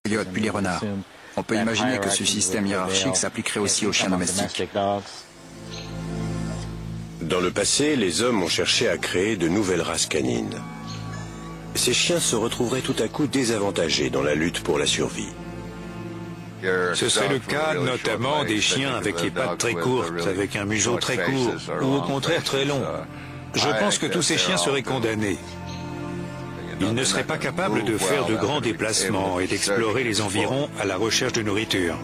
coyotes puis les renards. On peut imaginer que ce système hiérarchique s'appliquerait aussi aux chiens domestiques. Dans le passé, les hommes ont cherché à créer de nouvelles races canines. Ces chiens se retrouveraient tout à coup désavantagés dans la lutte pour la survie. Ce serait le cas notamment des chiens avec les pattes très courtes, avec un museau très court, ou au contraire très long. Je pense que tous ces chiens seraient condamnés. Ils ne seraient pas capables de faire de grands déplacements et d'explorer les environs à la recherche de nourriture.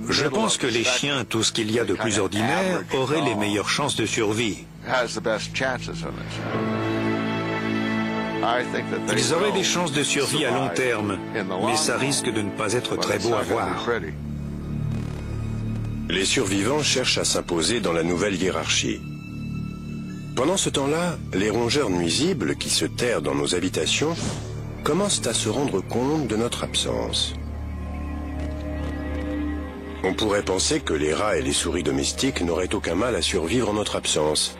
Je pense que les chiens, tout ce qu'il y a de plus ordinaire, auraient les meilleures chances de survie. Ils auraient des chances de survie à long terme, mais ça risque de ne pas être très beau à voir. Les survivants cherchent à s'imposer dans la nouvelle hiérarchie. Pendant ce temps-là, les rongeurs nuisibles qui se terrent dans nos habitations commencent à se rendre compte de notre absence. On pourrait penser que les rats et les souris domestiques n'auraient aucun mal à survivre en notre absence.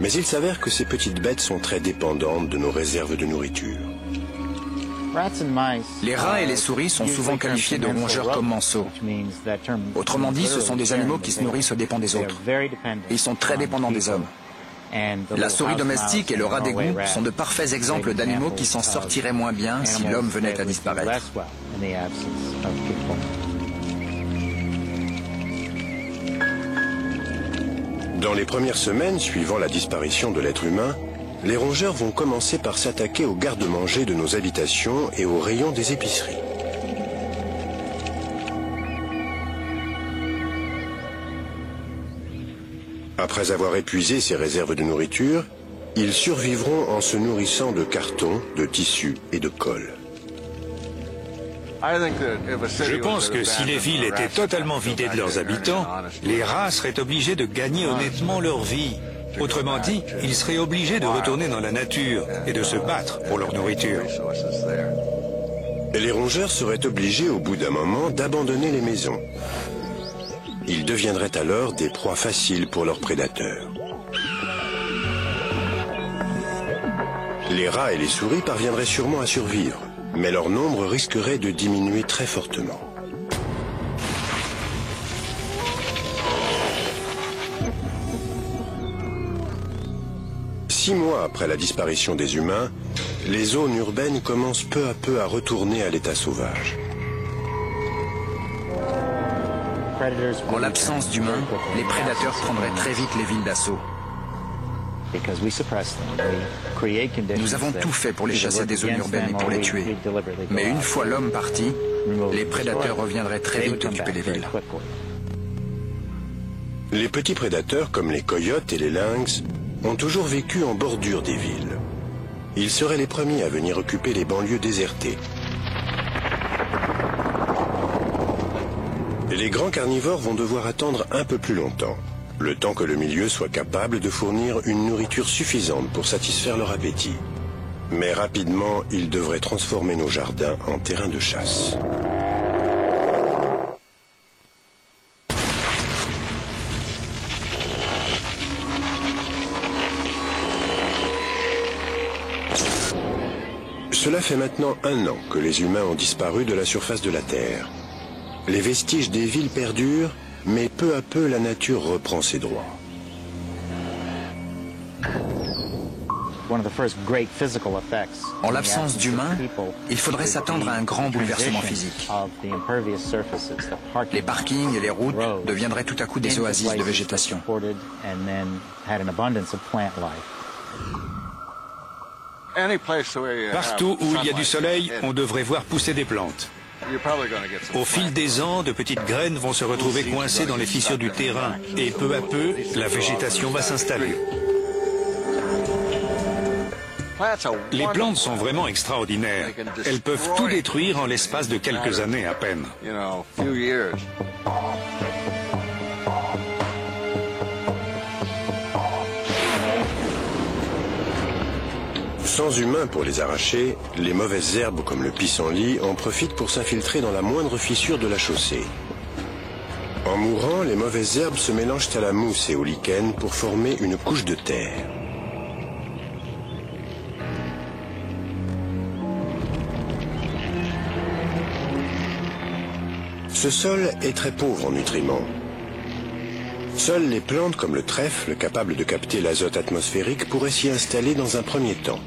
Mais il s'avère que ces petites bêtes sont très dépendantes de nos réserves de nourriture. Les rats et les souris sont souvent qualifiés de rongeurs commensaux. Autrement dit, ce sont des animaux qui se nourrissent aux dépens des autres. Ils sont très dépendants des hommes. La souris domestique et le rat d'égout sont de parfaits exemples d'animaux qui s'en sortiraient moins bien si l'homme venait à disparaître. Dans les premières semaines suivant la disparition de l'être humain, les rongeurs vont commencer par s'attaquer aux garde-manger de nos habitations et aux rayons des épiceries. Après avoir épuisé ces réserves de nourriture, ils survivront en se nourrissant de carton, de tissus et de colle. Je pense que si les villes étaient totalement vidées de leurs habitants, les rats seraient obligés de gagner honnêtement leur vie. Autrement dit, ils seraient obligés de retourner dans la nature et de se battre pour leur nourriture. Et les rongeurs seraient obligés au bout d'un moment d'abandonner les maisons. Ils deviendraient alors des proies faciles pour leurs prédateurs. Les rats et les souris parviendraient sûrement à survivre, mais leur nombre risquerait de diminuer très fortement. Six mois après la disparition des humains, les zones urbaines commencent peu à peu à retourner à l'état sauvage. En l'absence d'humains, les prédateurs prendraient très vite les villes d'assaut. Nous avons tout fait pour les chasser des zones urbaines et pour les tuer. Mais une fois l'homme parti, les prédateurs reviendraient très vite occuper les villes. Les petits prédateurs comme les coyotes et les lynx ont toujours vécu en bordure des villes. Ils seraient les premiers à venir occuper les banlieues désertées. Les grands carnivores vont devoir attendre un peu plus longtemps, le temps que le milieu soit capable de fournir une nourriture suffisante pour satisfaire leur appétit. Mais rapidement, ils devraient transformer nos jardins en terrain de chasse. Cela fait maintenant 1 an que les humains ont disparu de la surface de la Terre. Les vestiges des villes perdurent, mais peu à peu la nature reprend ses droits. En l'absence d'humains, il faudrait s'attendre à un grand bouleversement physique. Les parkings et les routes deviendraient tout à coup des oasis de végétation. Partout où il y a du soleil, on devrait voir pousser des plantes. Au fil des ans, de petites graines vont se retrouver coincées dans les fissures du terrain et peu à peu, la végétation va s'installer. Les plantes sont vraiment extraordinaires. Elles peuvent tout détruire en l'espace de quelques années à peine. Sans humains pour les arracher, les mauvaises herbes comme le pissenlit en profitent pour s'infiltrer dans la moindre fissure de la chaussée. En mourant, les mauvaises herbes se mélangent à la mousse et au lichen pour former une couche de terre. Ce sol est très pauvre en nutriments. Seules les plantes comme le trèfle, capables de capter l'azote atmosphérique, pourraient s'y installer dans un premier temps.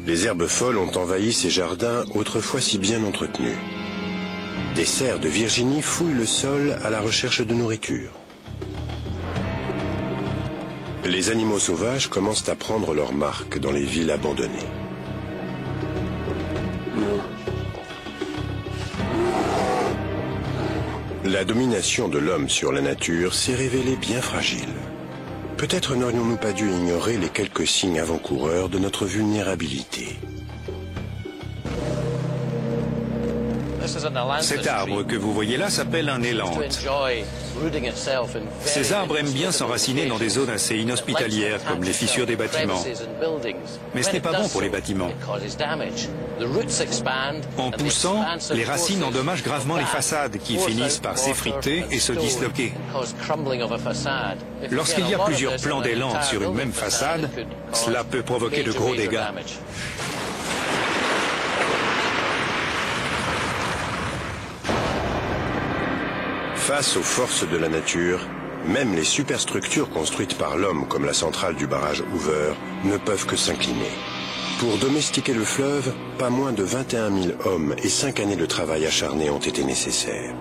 Les herbes folles ont envahi ces jardins autrefois si bien entretenus. Des cerfs de Virginie fouillent le sol à la recherche de nourriture. Les animaux sauvages commencent à prendre leur marque dans les villes abandonnées. La domination de l'homme sur la nature s'est révélée bien fragile. Peut-être n'aurions-nous pas dû ignorer les quelques signes avant-coureurs de notre vulnérabilité. Cet arbre que vous voyez là s'appelle un élanthe. Ces arbres aiment bien s'enraciner dans des zones assez inhospitalières, comme les fissures des bâtiments. Mais ce n'est pas bon pour les bâtiments. En poussant, les racines endommagent gravement les façades, qui finissent par s'effriter et se disloquer. Lorsqu'il y a plusieurs plants d'élanthe sur une même façade, cela peut provoquer de gros dégâts. Face aux forces de la nature, même les superstructures construites par l'homme comme la centrale du barrage Hoover ne peuvent que s'incliner. Pour domestiquer le fleuve, pas moins de 21 000 hommes et 5 années de travail acharné ont été nécessaires.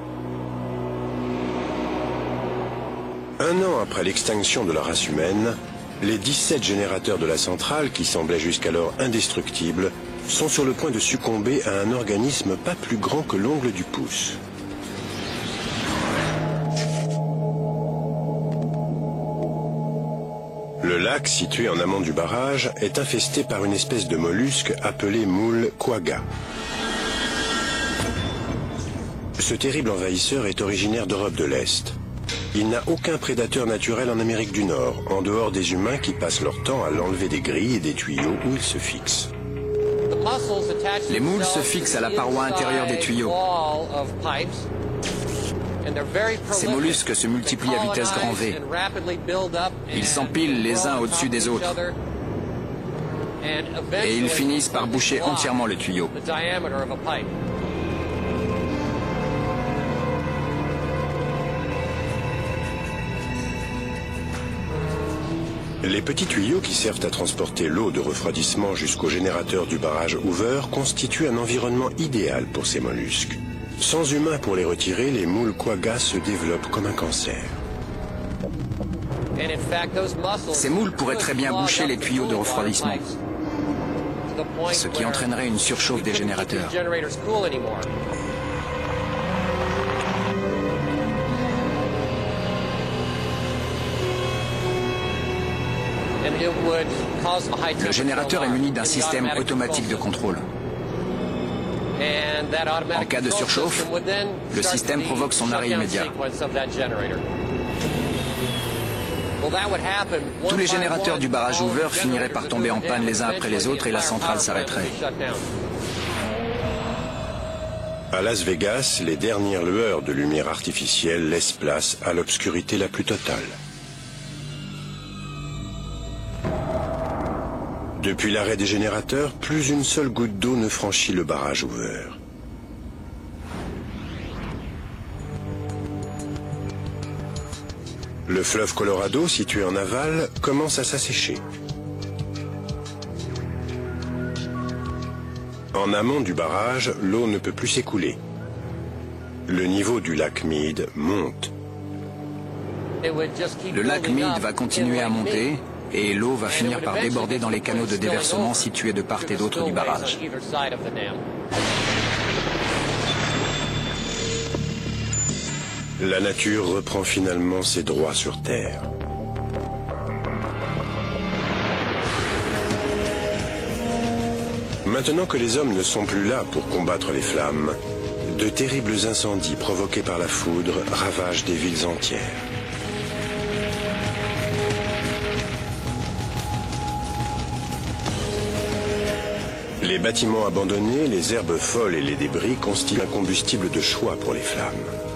Un an après l'extinction de la race humaine, les 17 générateurs de la centrale, qui semblaient jusqu'alors indestructibles, sont sur le point de succomber à un organisme pas plus grand que l'ongle du pouce. Le lac, situé en amont du barrage, est infesté par une espèce de mollusque appelé moule quagga. Ce terrible envahisseur est originaire d'Europe de l'Est. Il n'a aucun prédateur naturel en Amérique du Nord, en dehors des humains qui passent leur temps à l'enlever des grilles et des tuyaux où il se fixe. Les moules se fixent à la paroi intérieure des tuyaux. Ces mollusques se multiplient à vitesse grand V. Ils s'empilent les uns au-dessus des autres. Et ils finissent par boucher entièrement le tuyau. Les petits tuyaux qui servent à transporter l'eau de refroidissement jusqu'au générateur du barrage Hoover constituent un environnement idéal pour ces mollusques. Sans humains pour les retirer, les moules quagga se développent comme un cancer. Ces moules pourraient très bien boucher les tuyaux de refroidissement, ce qui entraînerait une surchauffe des générateurs. Le générateur est muni d'un système automatique de contrôle. En cas de surchauffe, le système provoque son arrêt immédiat. Tous les générateurs du barrage Hoover finiraient par tomber en panne les uns après les autres et la centrale s'arrêterait. À Las Vegas, les dernières lueurs de lumière artificielle laissent place à l'obscurité la plus totale. Depuis l'arrêt des générateurs, plus une seule goutte d'eau ne franchit le barrage Hoover. Le fleuve Colorado, situé en aval, commence à s'assécher. En amont du barrage, l'eau ne peut plus s'écouler. Le niveau du lac Mead monte. Le lac Mead va continuer à monter et l'eau va finir par déborder dans les canaux de déversement situés de part et d'autre du barrage. La nature reprend finalement ses droits sur Terre. Maintenant que les hommes ne sont plus là pour combattre les flammes, de terribles incendies provoqués par la foudre ravagent des villes entières. Les bâtiments abandonnés, les herbes folles et les débris constituent un combustible de choix pour les flammes.